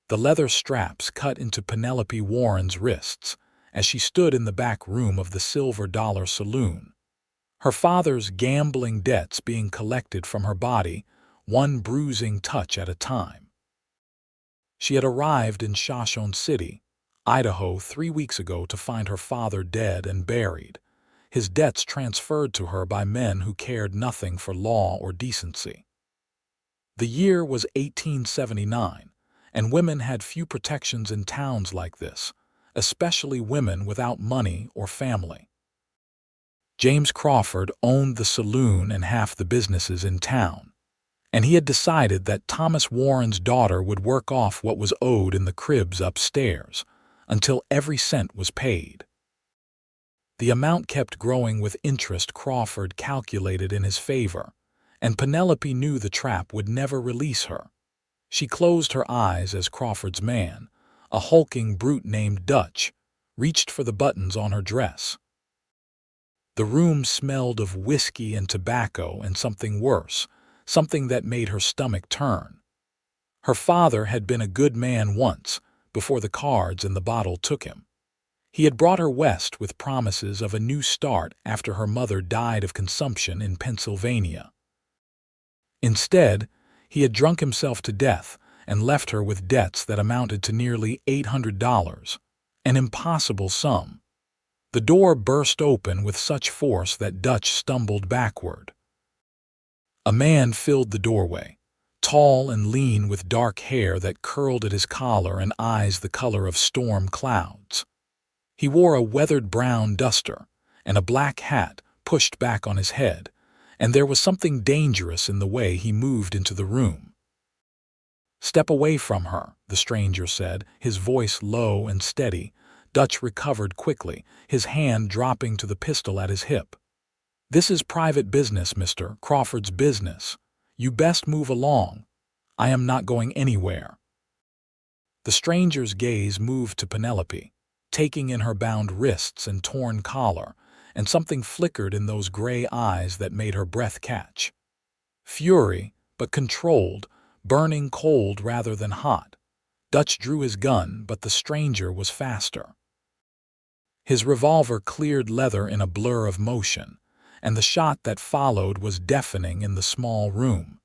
The leather straps cut into Penelope Warren's wrists as she stood in the back room of the Silver Dollar Saloon, her father's gambling debts being collected from her body, one bruising touch at a time. She had arrived in Shoshone City, Idaho, 3 weeks ago to find her father dead and buried, his debts transferred to her by men who cared nothing for law or decency. The year was 1879, and women had few protections in towns like this, especially women without money or family. James Crawford owned the saloon and half the businesses in town, and he had decided that Thomas Warren's daughter would work off what was owed in the cribs upstairs until every cent was paid. The amount kept growing with interest Crawford calculated in his favor, and Penelope knew the trap would never release her. She closed her eyes as Crawford's man, a hulking brute named Dutch, reached for the buttons on her dress. The room smelled of whiskey and tobacco and something worse, something that made her stomach turn. Her father had been a good man once, before the cards and the bottle took him. He had brought her west with promises of a new start after her mother died of consumption in Pennsylvania. Instead, he had drunk himself to death and left her with debts that amounted to nearly $800, an impossible sum. The door burst open with such force that Dutch stumbled backward. A man filled the doorway, tall and lean with dark hair that curled at his collar and eyes the color of storm clouds. He wore a weathered brown duster and a black hat pushed back on his head, and there was something dangerous in the way he moved into the room. "Step away from her," the stranger said, his voice low and steady. Dutch recovered quickly, his hand dropping to the pistol at his hip. "This is private business, Mr. Crawford's business. You best move along. I am not going anywhere." The stranger's gaze moved to Penelope, taking in her bound wrists and torn collar, and something flickered in those gray eyes that made her breath catch. Fury, but controlled, burning cold rather than hot. Dutch drew his gun, but the stranger was faster. His revolver cleared leather in a blur of motion, and the shot that followed was deafening in the small room.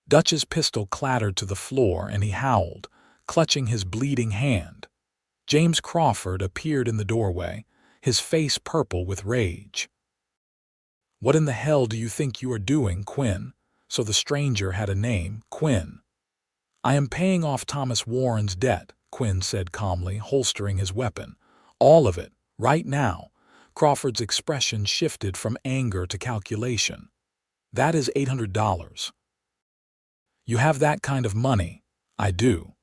Dutch's pistol clattered to the floor and he howled, clutching his bleeding hand. James Crawford appeared in the doorway, his face purple with rage. "What in the hell do you think you are doing, Quinn?" So the stranger had a name, Quinn. "I am paying off Thomas Warren's debt," Quinn said calmly, holstering his weapon. "All of it, right now." Crawford's expression shifted from anger to calculation. "That is $800. You have that kind of money?" "I do."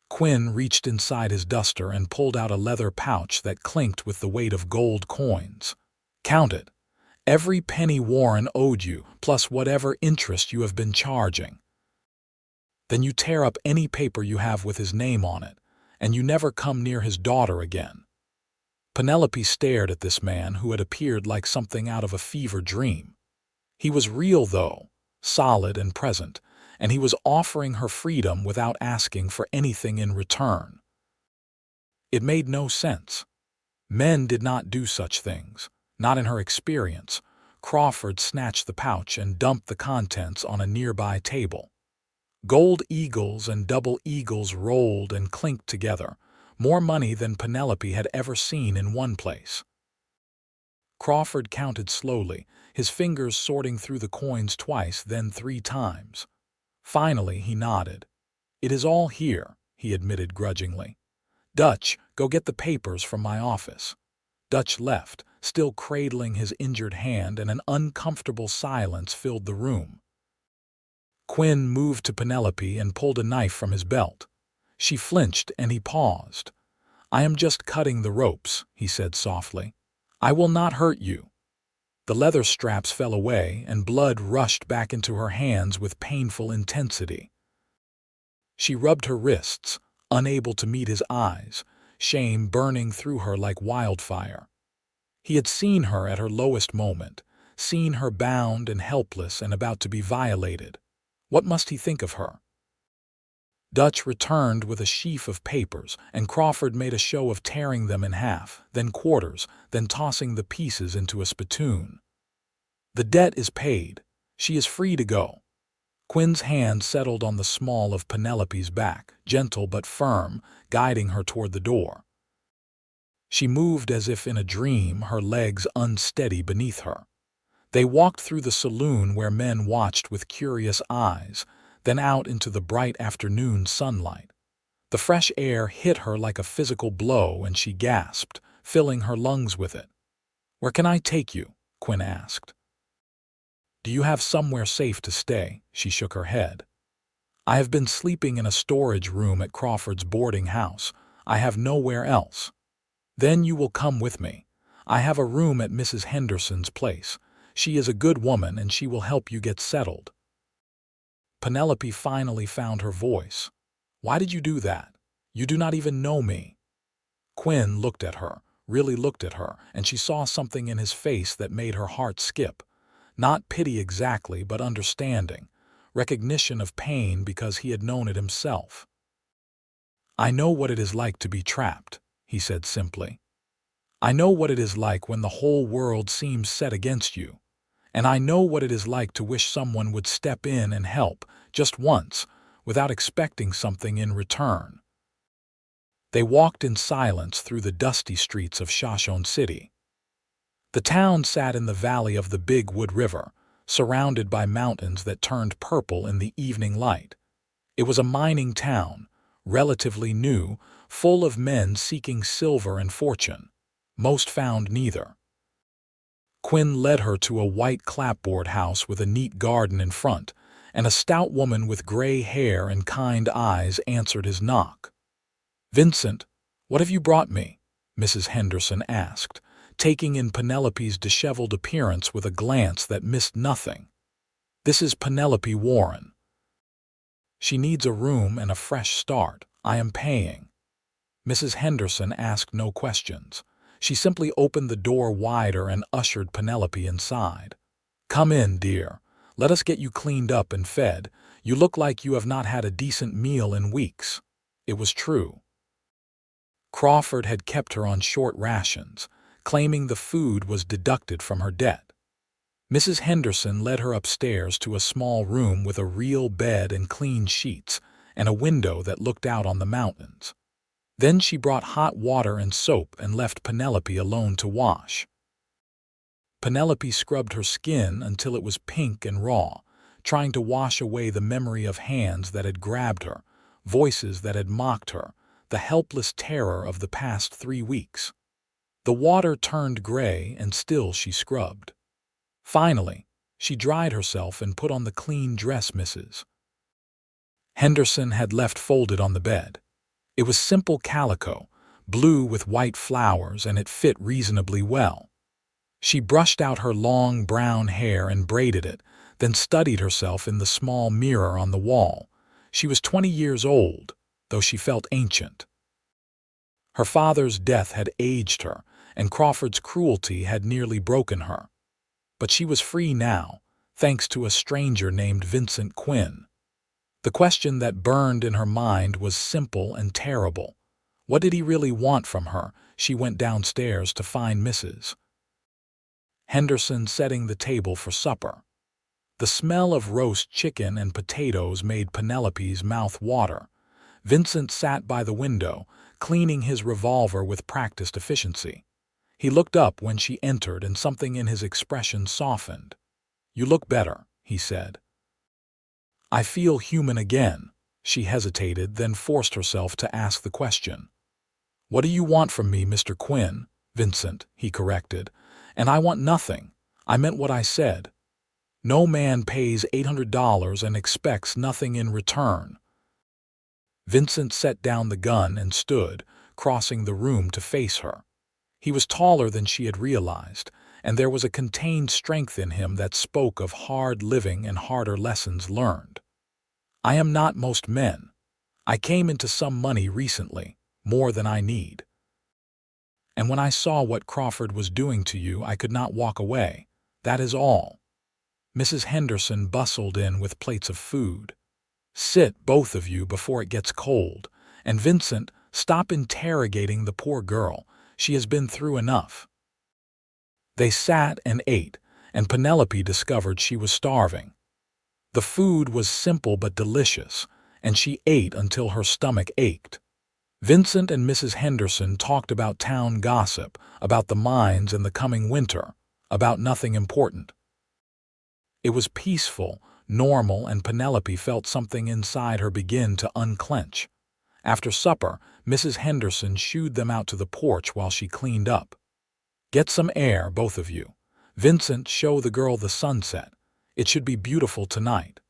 Quinn reached inside his duster and pulled out a leather pouch that clinked with the weight of gold coins. "Count it. Every penny Warren owed you, plus whatever interest you have been charging. Then you tear up any paper you have with his name on it, and you never come near his daughter again." Penelope stared at this man who had appeared like something out of a fever dream. He was real, though, solid and present, and he was offering her freedom without asking for anything in return. It made no sense. Men did not do such things, not in her experience. Crawford snatched the pouch and dumped the contents on a nearby table. Gold eagles and double eagles rolled and clinked together, more money than Penelope had ever seen in one place. Crawford counted slowly, his fingers sorting through the coins twice, then 3 times. Finally, he nodded. "It is all here," he admitted grudgingly. "Dutch, go get the papers from my office." Dutch left, still cradling his injured hand, and an uncomfortable silence filled the room. Quinn moved to Penelope and pulled a knife from his belt. She flinched and he paused. "I am just cutting the ropes," he said softly. "I will not hurt you." The leather straps fell away and blood rushed back into her hands with painful intensity. She rubbed her wrists, unable to meet his eyes, shame burning through her like wildfire. He had seen her at her lowest moment, seen her bound and helpless and about to be violated. What must he think of her? Dutch returned with a sheaf of papers, and Crawford made a show of tearing them in half, then quarters, then tossing the pieces into a spittoon. "The debt is paid. She is free to go." Quinn's hand settled on the small of Penelope's back, gentle but firm, guiding her toward the door. She moved as if in a dream, her legs unsteady beneath her. They walked through the saloon where men watched with curious eyes, then out into the bright afternoon sunlight. The fresh air hit her like a physical blow, and she gasped, filling her lungs with it. "Where can I take you?" Quinn asked. "Do you have somewhere safe to stay?" She shook her head. "I have been sleeping in a storage room at Crawford's boarding house. I have nowhere else." "Then you will come with me. I have a room at Mrs. Henderson's place. She is a good woman, and she will help you get settled." Penelope finally found her voice. "Why did you do that? You do not even know me." Quinn looked at her, really looked at her, and she saw something in his face that made her heart skip. Not pity exactly, but understanding, recognition of pain because he had known it himself. "I know what it is like to be trapped," he said simply. "I know what it is like when the whole world seems set against you. And I know what it is like to wish someone would step in and help, just once, without expecting something in return." They walked in silence through the dusty streets of Shoshone City. The town sat in the valley of the Big Wood River, surrounded by mountains that turned purple in the evening light. It was a mining town, relatively new, full of men seeking silver and fortune. Most found neither. Quinn led her to a white clapboard house with a neat garden in front, and a stout woman with gray hair and kind eyes answered his knock. "Vincent, what have you brought me?" Mrs. Henderson asked, taking in Penelope's disheveled appearance with a glance that missed nothing. "This is Penelope Warren. She needs a room and a fresh start. I am paying." Mrs. Henderson asked no questions. She simply opened the door wider and ushered Penelope inside. "Come in, dear. Let us get you cleaned up and fed. You look like you have not had a decent meal in weeks." It was true. Crawford had kept her on short rations, claiming the food was deducted from her debt. Mrs. Henderson led her upstairs to a small room with a real bed and clean sheets, and a window that looked out on the mountains. Then she brought hot water and soap and left Penelope alone to wash. Penelope scrubbed her skin until it was pink and raw, trying to wash away the memory of hands that had grabbed her, voices that had mocked her, the helpless terror of the past 3 weeks. The water turned gray, and still she scrubbed. Finally, she dried herself and put on the clean dress Mrs. Henderson had left folded on the bed. It was simple calico, blue with white flowers, and it fit reasonably well. She brushed out her long brown hair and braided it, then studied herself in the small mirror on the wall. She was 20 years old, though she felt ancient. Her father's death had aged her, and Crawford's cruelty had nearly broken her. But she was free now, thanks to a stranger named Vincent Quinn. The question that burned in her mind was simple and terrible. What did he really want from her? She went downstairs to find Mrs. Henderson setting the table for supper. The smell of roast chicken and potatoes made Penelope's mouth water. Vincent sat by the window, cleaning his revolver with practiced efficiency. He looked up when she entered, and something in his expression softened. "You look better," he said. "I feel human again." She hesitated, then forced herself to ask the question. "What do you want from me, Mr. Quinn?" "Vincent," he corrected. "And I want nothing. I meant what I said. No man pays $800 and expects nothing in return." Vincent set down the gun and stood, crossing the room to face her. He was taller than she had realized, and there was a contained strength in him that spoke of hard living and harder lessons learned. "I am not most men. I came into some money recently, more than I need. And when I saw what Crawford was doing to you, I could not walk away. That is all." Mrs. Henderson bustled in with plates of food. Sit, both of you, before it gets cold. And Vincent, stop interrogating the poor girl. She has been through enough." They sat and ate, and Penelope discovered she was starving. The food was simple but delicious, and she ate until her stomach ached. Vincent and Mrs. Henderson talked about town gossip, about the mines and the coming winter, about nothing important. It was peaceful, normal, and Penelope felt something inside her begin to unclench. After supper, Mrs. Henderson shooed them out to the porch while she cleaned up. "Get some air, both of you. Vincent, show the girl the sunset. It should be beautiful tonight."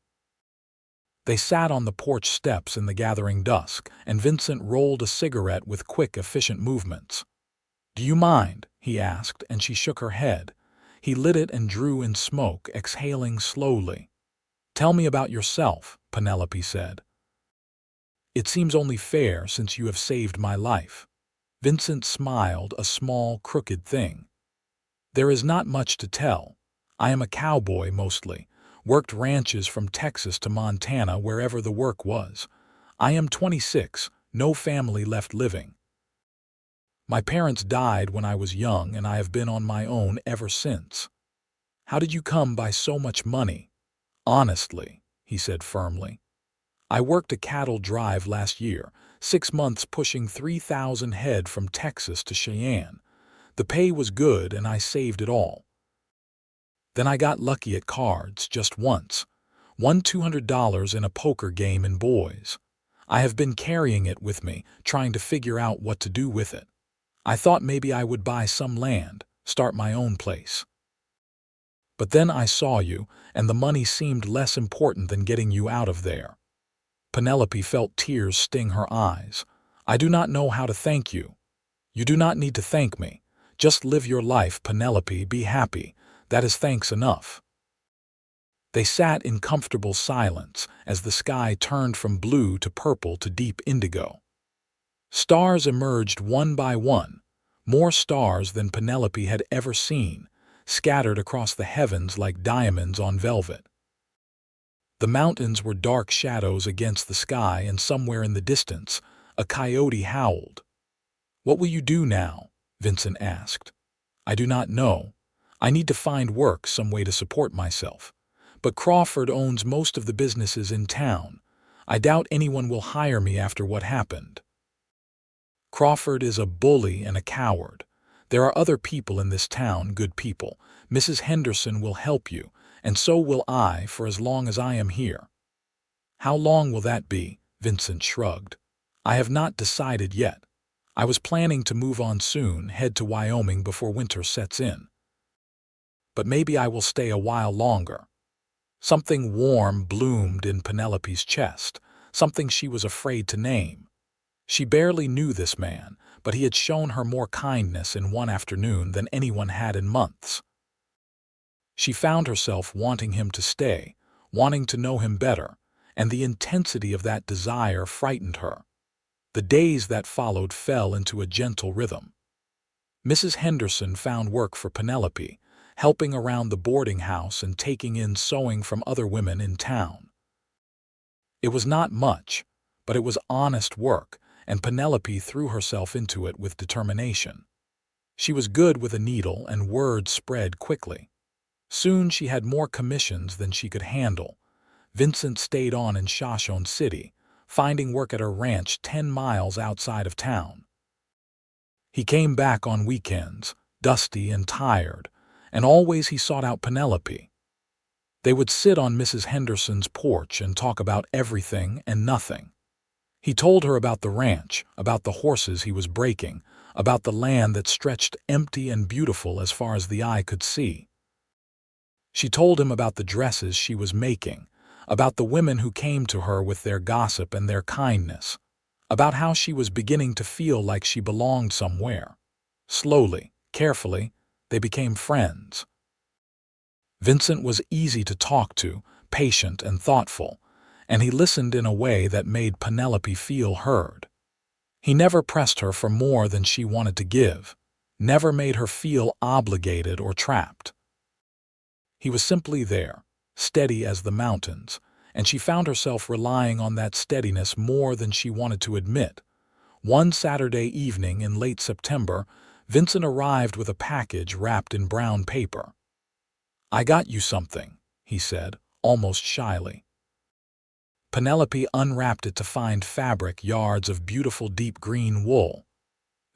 They sat on the porch steps in the gathering dusk, and Vincent rolled a cigarette with quick, efficient movements. "Do you mind?" he asked, and she shook her head. He lit it and drew in smoke, exhaling slowly. "Tell me about yourself," Penelope said. "It seems only fair since you have saved my life." Vincent smiled, a small, crooked thing. "There is not much to tell. I am a cowboy mostly. Worked ranches from Texas to Montana, wherever the work was. I am 26, no family left living. My parents died when I was young, and I have been on my own ever since." "How did you come by so much money?" "Honestly," he said firmly. "I worked a cattle drive last year, 6 months pushing 3,000 head from Texas to Cheyenne. The pay was good, and I saved it all. Then I got lucky at cards, just once. Won $200 in a poker game in Boise. I have been carrying it with me, trying to figure out what to do with it. I thought maybe I would buy some land, start my own place. But then I saw you, and the money seemed less important than getting you out of there." Penelope felt tears sting her eyes. "I do not know how to thank you." "You do not need to thank me. Just live your life, Penelope, be happy. That is thanks enough." They sat in comfortable silence as the sky turned from blue to purple to deep indigo. Stars emerged one by one, more stars than Penelope had ever seen, scattered across the heavens like diamonds on velvet. The mountains were dark shadows against the sky, and somewhere in the distance, a coyote howled. "What will you do now?" Vincent asked. "I do not know. I need to find work, some way to support myself. But Crawford owns most of the businesses in town. I doubt anyone will hire me after what happened. Crawford is a bully and a coward. There are other people in this town, good people. Mrs. Henderson will help you, and so will I for as long as I am here." "How long will that be?" Vincent shrugged. "I have not decided yet. I was planning to move on soon, head to Wyoming before winter sets in. But maybe I will stay a while longer." Something warm bloomed in Penelope's chest, something she was afraid to name. She barely knew this man, but he had shown her more kindness in one afternoon than anyone had in months. She found herself wanting him to stay, wanting to know him better, and the intensity of that desire frightened her. The days that followed fell into a gentle rhythm. Mrs. Henderson found work for Penelope, helping around the boarding house and taking in sewing from other women in town. It was not much, but it was honest work, and Penelope threw herself into it with determination. She was good with a needle, and word spread quickly. Soon she had more commissions than she could handle. Vincent stayed on in Shoshone City, finding work at a ranch 10 miles outside of town. He came back on weekends, dusty and tired, and always he sought out Penelope. They would sit on Mrs. Henderson's porch and talk about everything and nothing. He told her about the ranch, about the horses he was breaking, about the land that stretched empty and beautiful as far as the eye could see. She told him about the dresses she was making, about the women who came to her with their gossip and their kindness, about how she was beginning to feel like she belonged somewhere. Slowly, carefully, they became friends. Vincent was easy to talk to, patient and thoughtful, and he listened in a way that made Penelope feel heard. He never pressed her for more than she wanted to give, never made her feel obligated or trapped. He was simply there, steady as the mountains, and she found herself relying on that steadiness more than she wanted to admit. One Saturday evening in late September, Vincent arrived with a package wrapped in brown paper. "I got you something," he said, almost shyly. Penelope unwrapped it to find fabric, yards of beautiful deep green wool.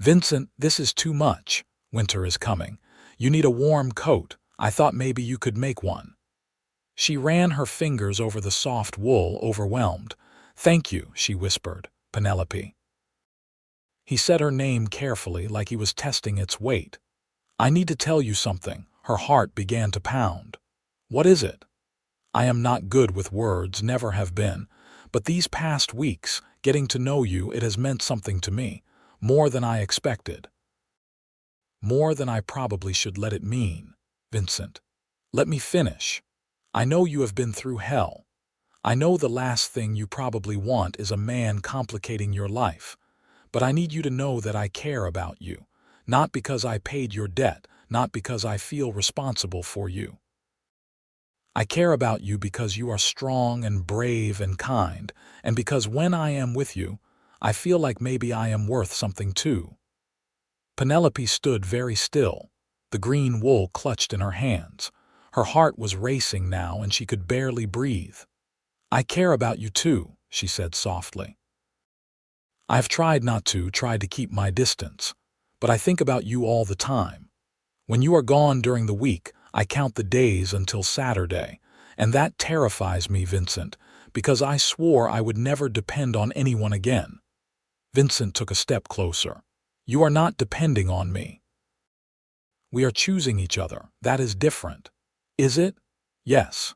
"Vincent, this is too much. Winter is coming. You need a warm coat. I thought maybe you could make one." She ran her fingers over the soft wool, overwhelmed. "Thank you," she whispered. "Penelope." He said her name carefully, like he was testing its weight. "I need to tell you something." Her heart began to pound. "What is it?" "I am not good with words, never have been. But these past weeks, getting to know you, it has meant something to me. More than I expected. More than I probably should let it mean. Vincent, let me finish. I know you have been through hell. I know the last thing you probably want is a man complicating your life. But I need you to know that I care about you. Not because I paid your debt, not because I feel responsible for you. I care about you because you are strong and brave and kind, and because when I am with you, I feel like maybe I am worth something too." Penelope stood very still, the green wool clutched in her hands. Her heart was racing now and she could barely breathe. "I care about you too," she said softly. "I've tried not to, tried to keep my distance, but I think about you all the time. When you are gone during the week, I count the days until Saturday, and that terrifies me, Vincent, because I swore I would never depend on anyone again." Vincent took a step closer. "You are not depending on me. We are choosing each other. That is different." "Is it?" "Yes."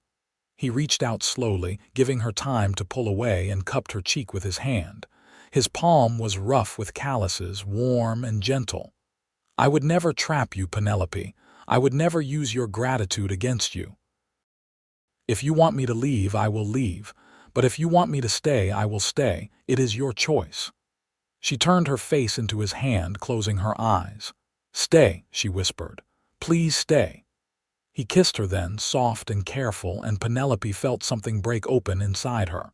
He reached out slowly, giving her time to pull away, and cupped her cheek with his hand. His palm was rough with calluses, warm and gentle. "I would never trap you, Penelope. I would never use your gratitude against you. If you want me to leave, I will leave. But if you want me to stay, I will stay. It is your choice." She turned her face into his hand, closing her eyes. "Stay," she whispered. "Please stay." He kissed her then, soft and careful, and Penelope felt something break open inside her.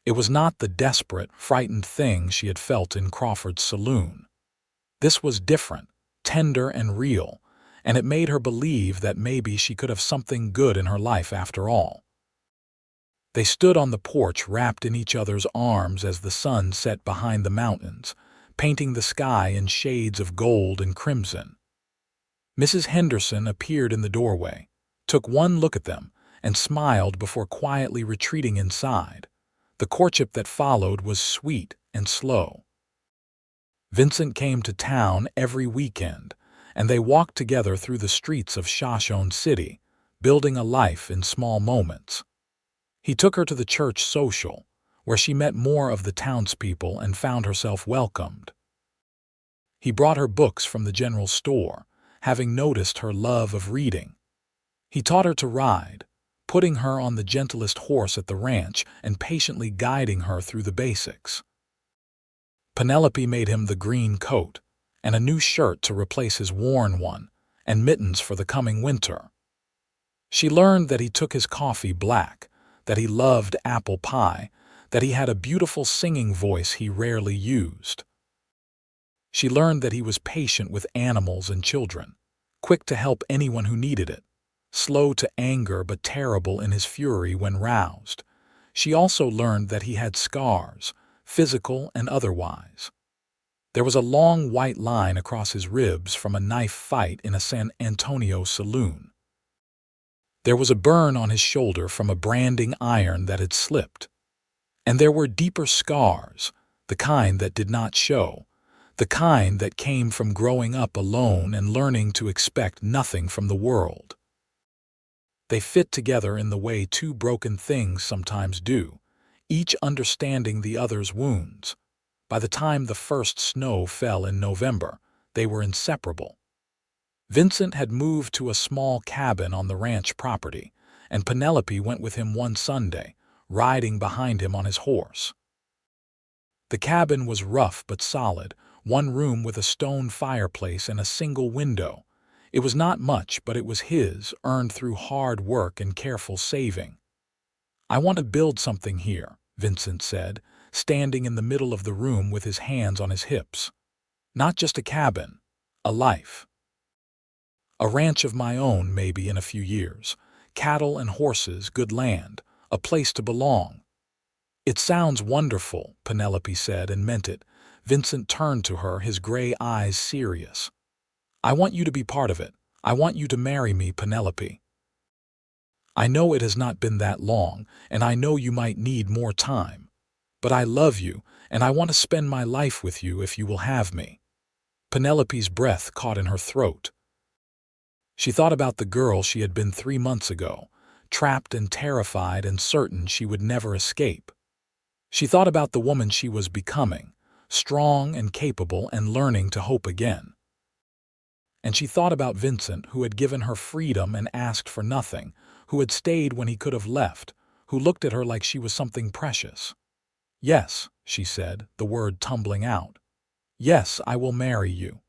It was not the desperate, frightened thing she had felt in Crawford's saloon. This was different, tender and real, and it made her believe that maybe she could have something good in her life after all. They stood on the porch, wrapped in each other's arms as the sun set behind the mountains, painting the sky in shades of gold and crimson. Mrs. Henderson appeared in the doorway, took one look at them, and smiled before quietly retreating inside. The courtship that followed was sweet and slow. Vincent came to town every weekend, and they walked together through the streets of Shoshone City, building a life in small moments. He took her to the church social, where she met more of the townspeople and found herself welcomed. He brought her books from the general store, having noticed her love of reading. He taught her to ride, putting her on the gentlest horse at the ranch and patiently guiding her through the basics. Penelope made him the green coat, and a new shirt to replace his worn one, and mittens for the coming winter. She learned that he took his coffee black, that he loved apple pie, that he had a beautiful singing voice he rarely used. She learned that he was patient with animals and children, quick to help anyone who needed it, slow to anger but terrible in his fury when roused. She also learned that he had scars, physical and otherwise. There was a long white line across his ribs from a knife fight in a San Antonio saloon. There was a burn on his shoulder from a branding iron that had slipped. And there were deeper scars, the kind that did not show, the kind that came from growing up alone and learning to expect nothing from the world. They fit together in the way two broken things sometimes do, each understanding the other's wounds. By the time the first snow fell in November, they were inseparable. Vincent had moved to a small cabin on the ranch property, and Penelope went with him one Sunday, riding behind him on his horse. The cabin was rough but solid, one room with a stone fireplace and a single window. It was not much, but it was his, earned through hard work and careful saving. "I want to build something here," Vincent said, standing in the middle of the room with his hands on his hips. "Not just a cabin, a life. A ranch of my own maybe in a few years. Cattle and horses, good land, a place to belong." "It sounds wonderful," Penelope said and meant it. Vincent turned to her, his gray eyes serious. "I want you to be part of it. I want you to marry me, Penelope. I know it has not been that long, and I know you might need more time. But I love you, and I want to spend my life with you if you will have me." Penelope's breath caught in her throat. She thought about the girl she had been 3 months ago, trapped and terrified and certain she would never escape. She thought about the woman she was becoming, strong and capable and learning to hope again. And she thought about Vincent, who had given her freedom and asked for nothing, who had stayed when he could have left, who looked at her like she was something precious. "Yes," she said, the word tumbling out. "Yes, I will marry you."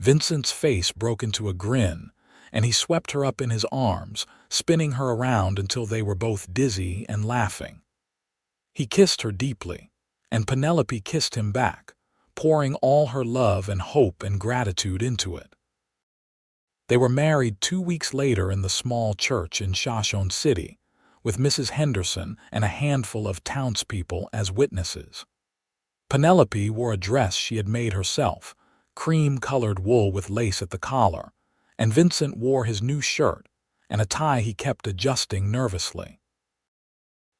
Vincent's face broke into a grin, and he swept her up in his arms, spinning her around until they were both dizzy and laughing. He kissed her deeply, and Penelope kissed him back, pouring all her love and hope and gratitude into it. They were married 2 weeks later in the small church in Shoshone City, with Mrs. Henderson and a handful of townspeople as witnesses. Penelope wore a dress she had made herself, cream-colored wool with lace at the collar, and Vincent wore his new shirt and a tie he kept adjusting nervously.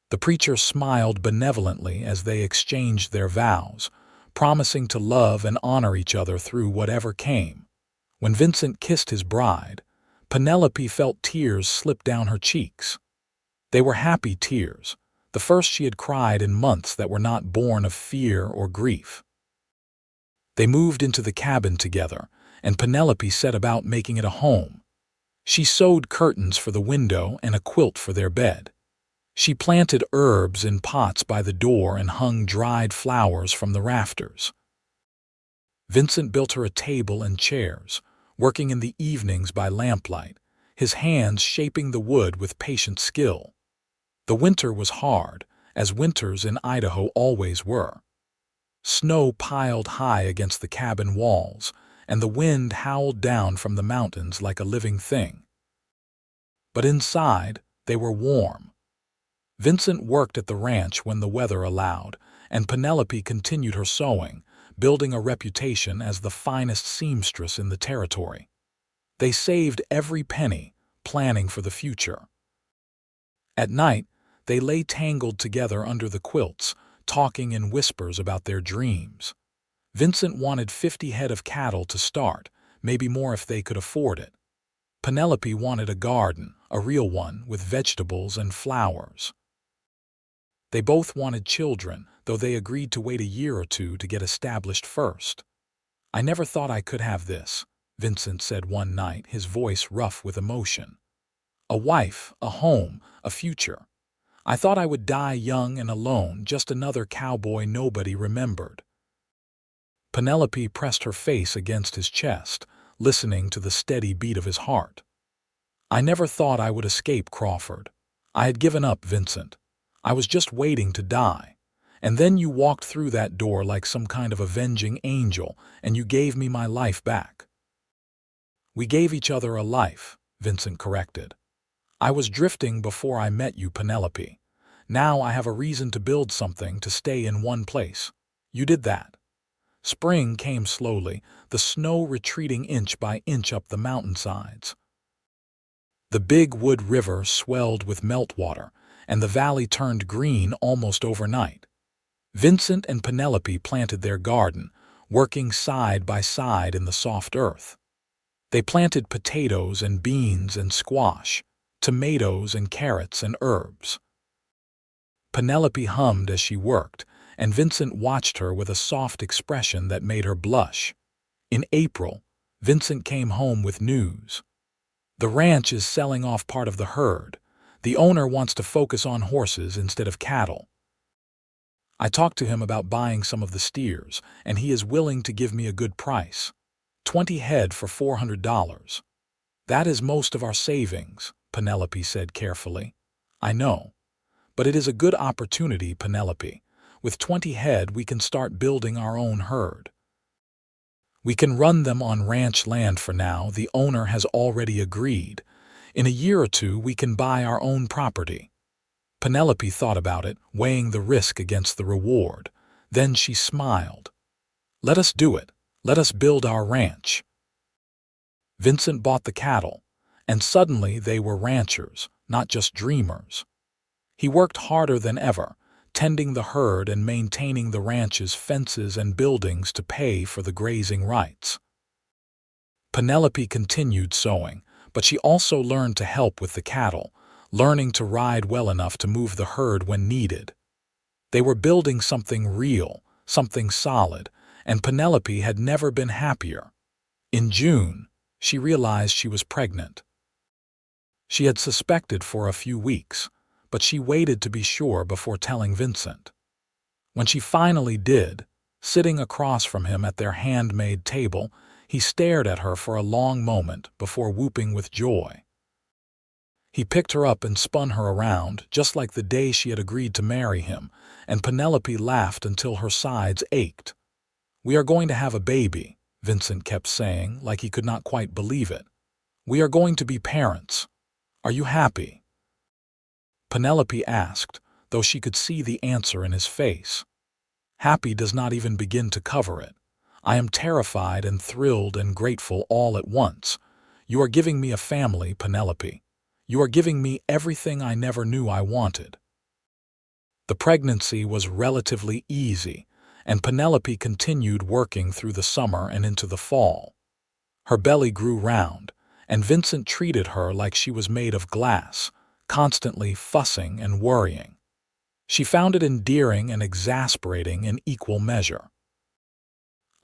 The preacher smiled benevolently as they exchanged their vows, promising to love and honor each other through whatever came. When Vincent kissed his bride, Penelope felt tears slip down her cheeks. They were happy tears, the first she had cried in months that were not born of fear or grief. They moved into the cabin together, and Penelope set about making it a home. She sewed curtains for the window and a quilt for their bed. She planted herbs in pots by the door and hung dried flowers from the rafters. Vincent built her a table and chairs, working in the evenings by lamplight, his hands shaping the wood with patient skill. The winter was hard, as winters in Idaho always were. Snow piled high against the cabin walls, and the wind howled down from the mountains like a living thing. But inside, they were warm. Vincent worked at the ranch when the weather allowed, and Penelope continued her sewing, building a reputation as the finest seamstress in the territory. They saved every penny, planning for the future. At night, they lay tangled together under the quilts, talking in whispers about their dreams. Vincent wanted 50 head of cattle to start, maybe more if they could afford it. Penelope wanted a garden, a real one, with vegetables and flowers. They both wanted children, though they agreed to wait a year or two to get established first. "I never thought I could have this," Vincent said one night, his voice rough with emotion. "A wife, a home, a future. I thought I would die young and alone, just another cowboy nobody remembered." Penelope pressed her face against his chest, listening to the steady beat of his heart. "I never thought I would escape Crawford. I had given up, Vincent. I was just waiting to die. And then you walked through that door like some kind of avenging angel, and you gave me my life back." "We gave each other a life," Vincent corrected. "I was drifting before I met you, Penelope. Now I have a reason to build something, to stay in one place. You did that." Spring came slowly, the snow retreating inch by inch up the mountainsides. The Big Wood River swelled with meltwater, and the valley turned green almost overnight. Vincent and Penelope planted their garden, working side by side in the soft earth. They planted potatoes and beans and squash, tomatoes and carrots and herbs. Penelope hummed as she worked, and Vincent watched her with a soft expression that made her blush. In April, Vincent came home with news. "The ranch is selling off part of the herd. The owner wants to focus on horses instead of cattle. I talked to him about buying some of the steers, and he is willing to give me a good price. 20 head for $400. "That is most of our savings," Penelope said carefully. "I know. But it is a good opportunity, Penelope. With 20 head, we can start building our own herd. We can run them on ranch land for now. The owner has already agreed. In a year or two, we can buy our own property. Penelope thought about it, weighing the risk against the reward. Then she smiled. Let us do it. Let us build our ranch. Vincent bought the cattle, and suddenly they were ranchers, not just dreamers. He worked harder than ever, tending the herd and maintaining the ranch's fences and buildings to pay for the grazing rights. Penelope continued sewing, but she also learned to help with the cattle, learning to ride well enough to move the herd when needed. They were building something real, something solid, and Penelope had never been happier. In June, she realized she was pregnant. She had suspected for a few weeks, but she waited to be sure before telling Vincent. When she finally did, sitting across from him at their handmade table, he stared at her for a long moment before whooping with joy. He picked her up and spun her around, just like the day she had agreed to marry him, and Penelope laughed until her sides ached. "We are going to have a baby," Vincent kept saying, like he could not quite believe it. "We are going to be parents. Are you happy?" Penelope asked, though she could see the answer in his face. Happy does not even begin to cover it. I am terrified and thrilled and grateful all at once. You are giving me a family, Penelope. You are giving me everything I never knew I wanted. The pregnancy was relatively easy, and Penelope continued working through the summer and into the fall. Her belly grew round, and Vincent treated her like she was made of glass, constantly fussing and worrying. She found it endearing and exasperating in equal measure.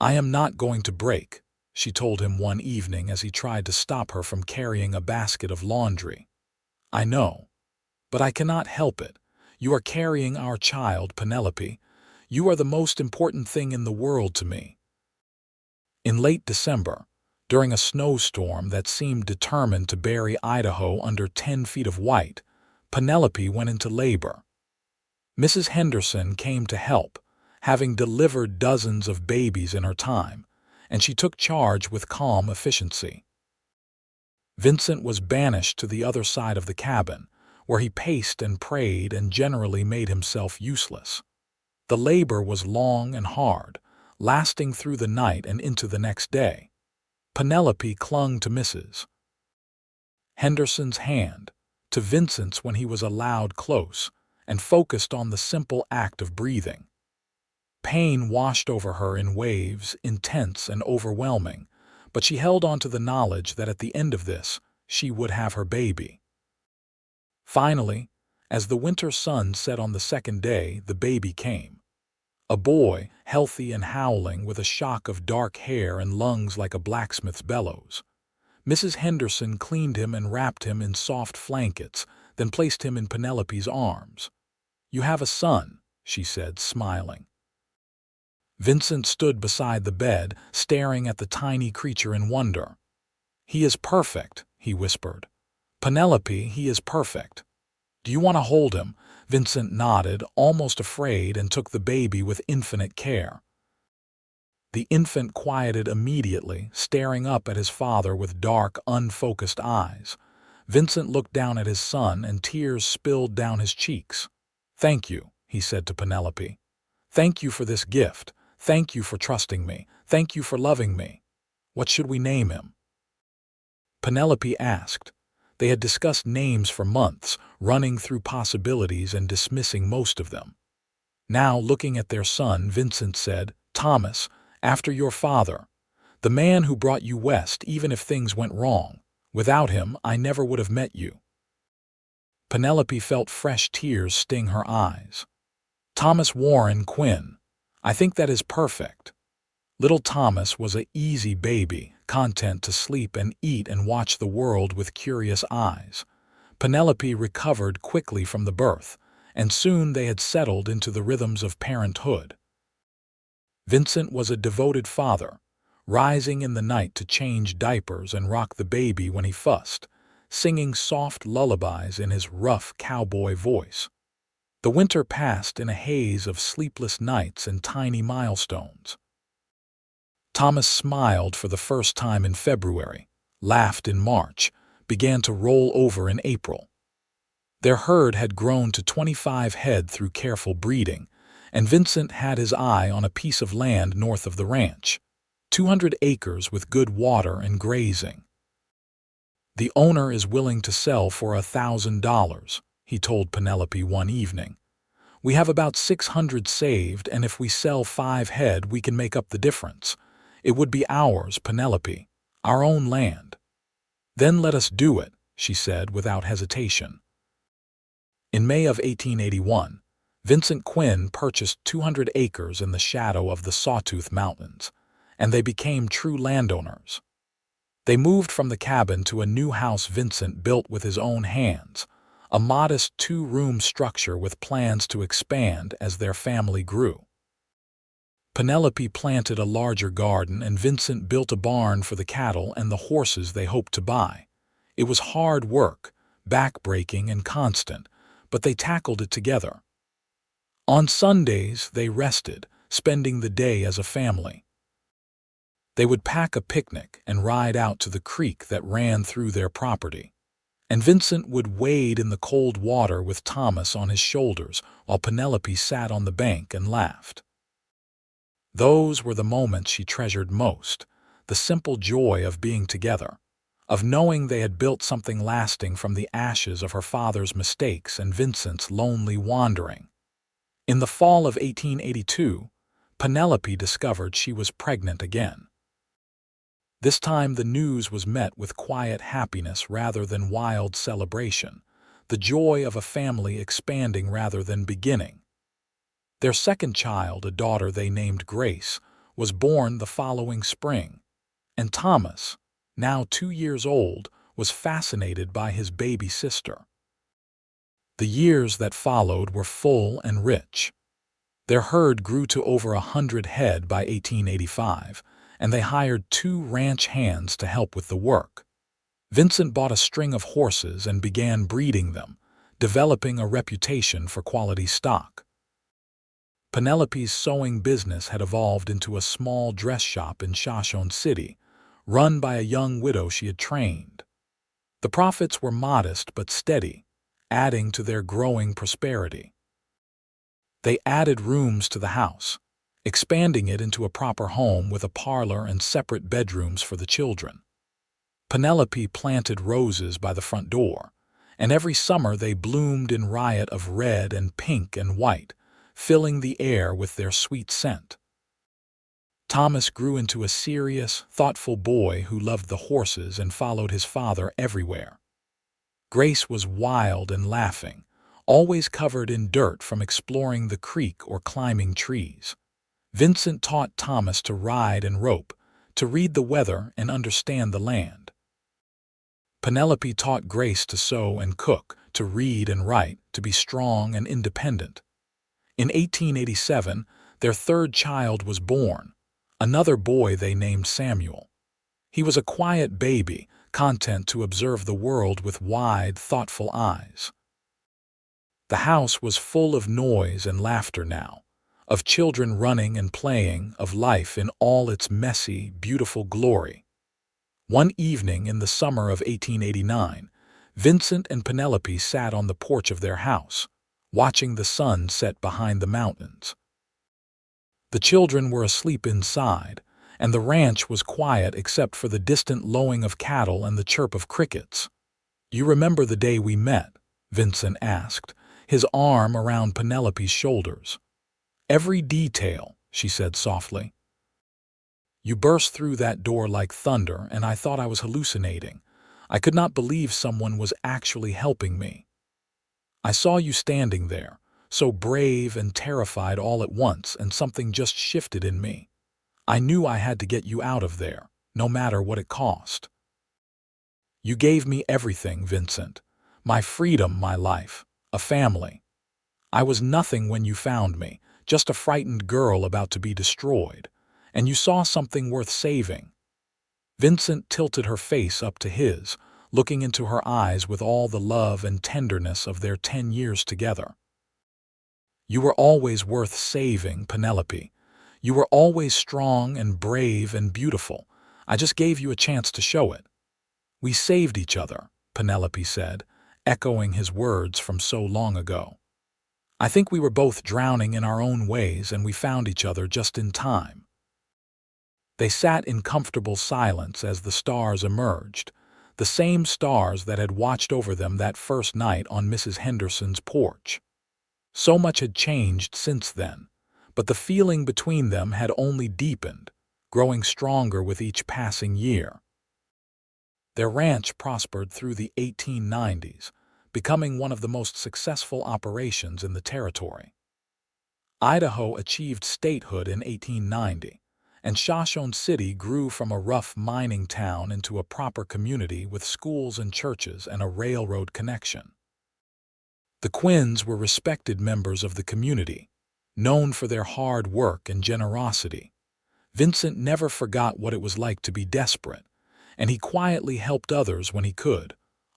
"I am not going to break," she told him one evening as he tried to stop her from carrying a basket of laundry. "I know, but I cannot help it. You are carrying our child, Penelope. You are the most important thing in the world to me." In late December, during a snowstorm that seemed determined to bury Idaho under 10 feet of white, Penelope went into labor. Mrs. Henderson came to help, having delivered dozens of babies in her time, and she took charge with calm efficiency. Vincent was banished to the other side of the cabin, where he paced and prayed and generally made himself useless. The labor was long and hard, lasting through the night and into the next day. Penelope clung to Mrs. Henderson's hand, to Vincent's when he was allowed close, and focused on the simple act of breathing. Pain washed over her in waves, intense and overwhelming, but she held on to the knowledge that at the end of this, she would have her baby. Finally, as the winter sun set on the second day, the baby came. A boy, healthy and howling, with a shock of dark hair and lungs like a blacksmith's bellows. Mrs. Henderson cleaned him and wrapped him in soft blankets, then placed him in Penelope's arms. "You have a son," she said, smiling. Vincent stood beside the bed, staring at the tiny creature in wonder. "He is perfect," he whispered. "Penelope, he is perfect. Do you want to hold him?" Vincent nodded, almost afraid, and took the baby with infinite care. The infant quieted immediately, staring up at his father with dark, unfocused eyes. Vincent looked down at his son, and tears spilled down his cheeks. "Thank you," he said to Penelope. "Thank you for this gift. Thank you for trusting me. Thank you for loving me. What should we name him?" Penelope asked. They had discussed names for months, running through possibilities and dismissing most of them. Now, looking at their son, Vincent said, "Thomas, after your father. The man who brought you west even if things went wrong. Without him, I never would have met you." Penelope felt fresh tears sting her eyes. "Thomas Warren Quinn. I think that is perfect." Little Thomas was an easy baby, content to sleep and eat and watch the world with curious eyes. Penelope recovered quickly from the birth, and soon they had settled into the rhythms of parenthood. Vincent was a devoted father, rising in the night to change diapers and rock the baby when he fussed, singing soft lullabies in his rough cowboy voice. The winter passed in a haze of sleepless nights and tiny milestones. Thomas smiled for the first time in February, laughed in March, began to roll over in April. Their herd had grown to 25 head through careful breeding, and Vincent had his eye on a piece of land north of the ranch, 200 acres with good water and grazing. "The owner is willing to sell for $1,000, he told Penelope one evening. "We have about 600 saved, and if we sell 5 head, we can make up the difference. It would be ours, Penelope, our own land." "Then let us do it," she said without hesitation. In May of 1881, Vincent Quinn purchased 200 acres in the shadow of the Sawtooth Mountains, and they became true landowners. They moved from the cabin to a new house Vincent built with his own hands, a modest 2-room structure with plans to expand as their family grew. Penelope planted a larger garden, and Vincent built a barn for the cattle and the horses they hoped to buy. It was hard work, back-breaking and constant, but they tackled it together. On Sundays, they rested, spending the day as a family. They would pack a picnic and ride out to the creek that ran through their property. And Vincent would wade in the cold water with Thomas on his shoulders while Penelope sat on the bank and laughed. Those were the moments she treasured most, the simple joy of being together, of knowing they had built something lasting from the ashes of her father's mistakes and Vincent's lonely wandering. In the fall of 1882, Penelope discovered she was pregnant again. This time the news was met with quiet happiness rather than wild celebration, the joy of a family expanding rather than beginning. Their second child, a daughter they named Grace, was born the following spring, and Thomas, now 2 years old, was fascinated by his baby sister. The years that followed were full and rich. Their herd grew to over 100 head by 1885, and they hired 2 ranch hands to help with the work. Vincent bought a string of horses and began breeding them, developing a reputation for quality stock. Penelope's sewing business had evolved into a small dress shop in Shoshone City, run by a young widow she had trained. The profits were modest but steady, adding to their growing prosperity. They added rooms to the house, expanding it into a proper home with a parlor and separate bedrooms for the children. Penelope planted roses by the front door, and every summer they bloomed in riot of red and pink and white, filling the air with their sweet scent. Thomas grew into a serious, thoughtful boy who loved the horses and followed his father everywhere. Grace was wild and laughing, always covered in dirt from exploring the creek or climbing trees. Vincent taught Thomas to ride and rope, to read the weather and understand the land. Penelope taught Grace to sew and cook, to read and write, to be strong and independent. In 1887, their third child was born, another boy they named Samuel. He was a quiet baby, content to observe the world with wide, thoughtful eyes. The house was full of noise and laughter now, of children running and playing, of life in all its messy, beautiful glory. One evening in the summer of 1889, Vincent and Penelope sat on the porch of their house, watching the sun set behind the mountains. The children were asleep inside, and the ranch was quiet except for the distant lowing of cattle and the chirp of crickets. "You remember the day we met?" Vincent asked, his arm around Penelope's shoulders. "Every detail," she said softly. "You burst through that door like thunder, and I thought I was hallucinating. I could not believe someone was actually helping me. I saw you standing there, so brave and terrified all at once, and something just shifted in me. I knew I had to get you out of there, no matter what it cost. You gave me everything, Vincent. My freedom, my life, a family. I was nothing when you found me, just a frightened girl about to be destroyed, and you saw something worth saving." Vincent tilted her face up to his, looking into her eyes with all the love and tenderness of their 10 years together. You were always worth saving, Penelope. You were always strong and brave and beautiful. I just gave you a chance to show it." "We saved each other," Penelope said, echoing his words from so long ago. "I think we were both drowning in our own ways and we found each other just in time." They sat in comfortable silence as the stars emerged, the same stars that had watched over them that first night on Mrs. Henderson's porch. So much had changed since then, but the feeling between them had only deepened, growing stronger with each passing year. Their ranch prospered through the 1890s, becoming one of the most successful operations in the territory. Idaho achieved statehood in 1890, and Shoshone City grew from a rough mining town into a proper community with schools and churches and a railroad connection. The Quinns were respected members of the community, known for their hard work and generosity. Vincent never forgot what it was like to be desperate, and he quietly helped others when he could,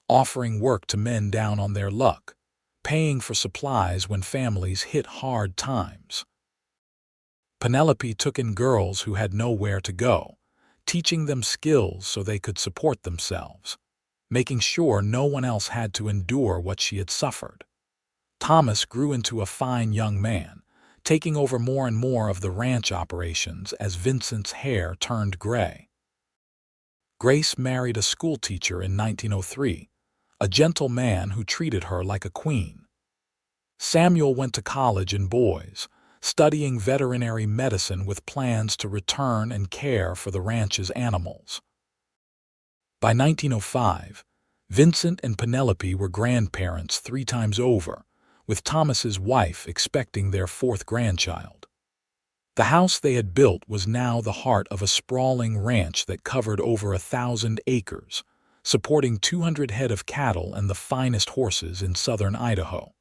offering work to men down on their luck, paying for supplies when families hit hard times. Penelope took in girls who had nowhere to go, teaching them skills so they could support themselves, making sure no one else had to endure what she had suffered. Thomas grew into a fine young man, taking over more and more of the ranch operations as Vincent's hair turned gray. Grace married a schoolteacher in 1903, a gentle man who treated her like a queen. Samuel went to college in Boise, studying veterinary medicine with plans to return and care for the ranch's animals. By 1905, Vincent and Penelope were grandparents 3 times over, with Thomas's wife expecting their 4th grandchild. The house they had built was now the heart of a sprawling ranch that covered over 1,000 acres, supporting 200 head of cattle and the finest horses in southern Idaho.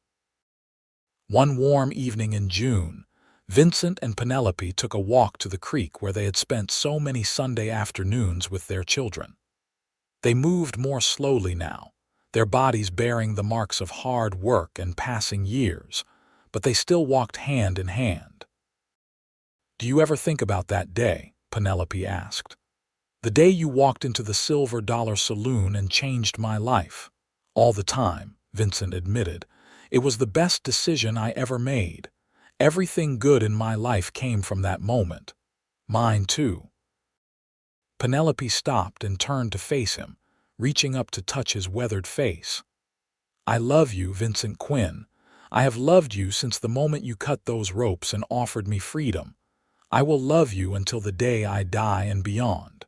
One warm evening in June, Vincent and Penelope took a walk to the creek where they had spent so many Sunday afternoons with their children. They moved more slowly now, their bodies bearing the marks of hard work and passing years, but they still walked hand in hand. "Do you ever think about that day?" Penelope asked. "The day you walked into the Silver Dollar Saloon and changed my life." "All the time," Vincent admitted. "It was the best decision I ever made. Everything good in my life came from that moment." "Mine too." Penelope stopped and turned to face him, reaching up to touch his weathered face. "I love you, Vincent Quinn. I have loved you since the moment you cut those ropes and offered me freedom. I will love you until the day I die and beyond."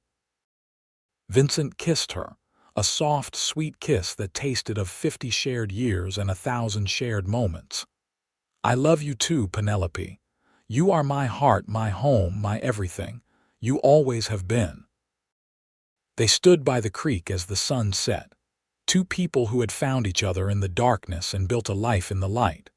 Vincent kissed her, a soft, sweet kiss that tasted of 50 shared years and 1,000 shared moments. "I love you too, Penelope. You are my heart, my home, my everything. You always have been." They stood by the creek as the sun set, 2 people who had found each other in the darkness and built a life in the light.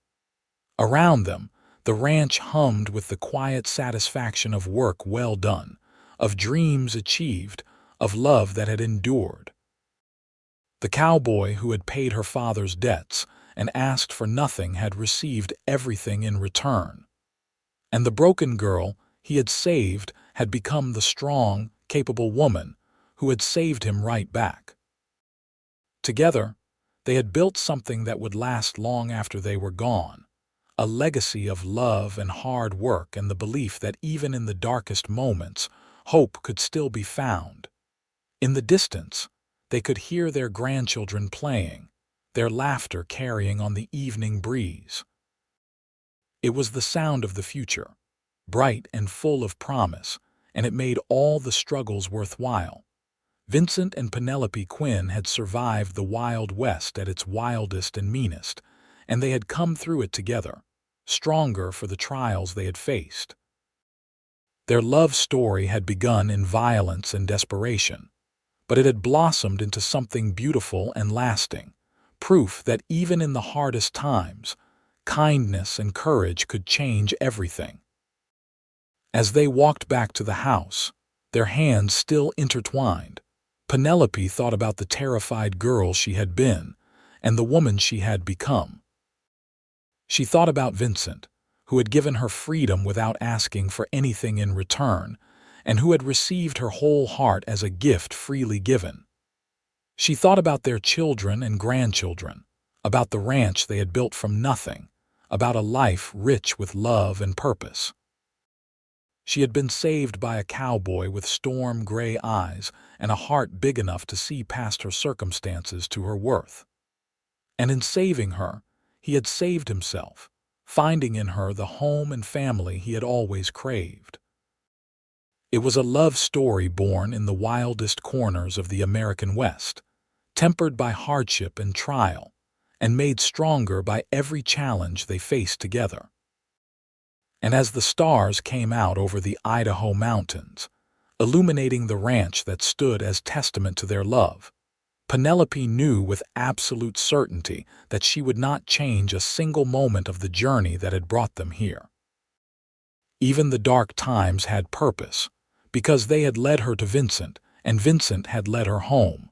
Around them, the ranch hummed with the quiet satisfaction of work well done, of dreams achieved, of love that had endured. The cowboy who had paid her father's debts and asked for nothing had received everything in return. And the broken girl he had saved had become the strong, capable woman who had saved him right back. Together, they had built something that would last long after they were gone, a legacy of love and hard work and the belief that even in the darkest moments, hope could still be found. In the distance, they could hear their grandchildren playing, their laughter carrying on the evening breeze. It was the sound of the future, bright and full of promise, and it made all the struggles worthwhile. Vincent and Penelope Quinn had survived the Wild West at its wildest and meanest, and they had come through it together, stronger for the trials they had faced. Their love story had begun in violence and desperation, but it had blossomed into something beautiful and lasting, proof that even in the hardest times, kindness and courage could change everything. As they walked back to the house, their hands still intertwined, Penelope thought about the terrified girl she had been and the woman she had become. She thought about Vincent, who had given her freedom without asking for anything in return, and who had received her whole heart as a gift freely given. She thought about their children and grandchildren, about the ranch they had built from nothing, about a life rich with love and purpose. She had been saved by a cowboy with storm-gray eyes and a heart big enough to see past her circumstances to her worth. And in saving her, he had saved himself, finding in her the home and family he had always craved. It was a love story born in the wildest corners of the American West, tempered by hardship and trial, and made stronger by every challenge they faced together. And as the stars came out over the Idaho mountains, illuminating the ranch that stood as testament to their love, Penelope knew with absolute certainty that she would not change a single moment of the journey that had brought them here. Even the dark times had purpose, because they had led her to Vincent, and Vincent had led her home,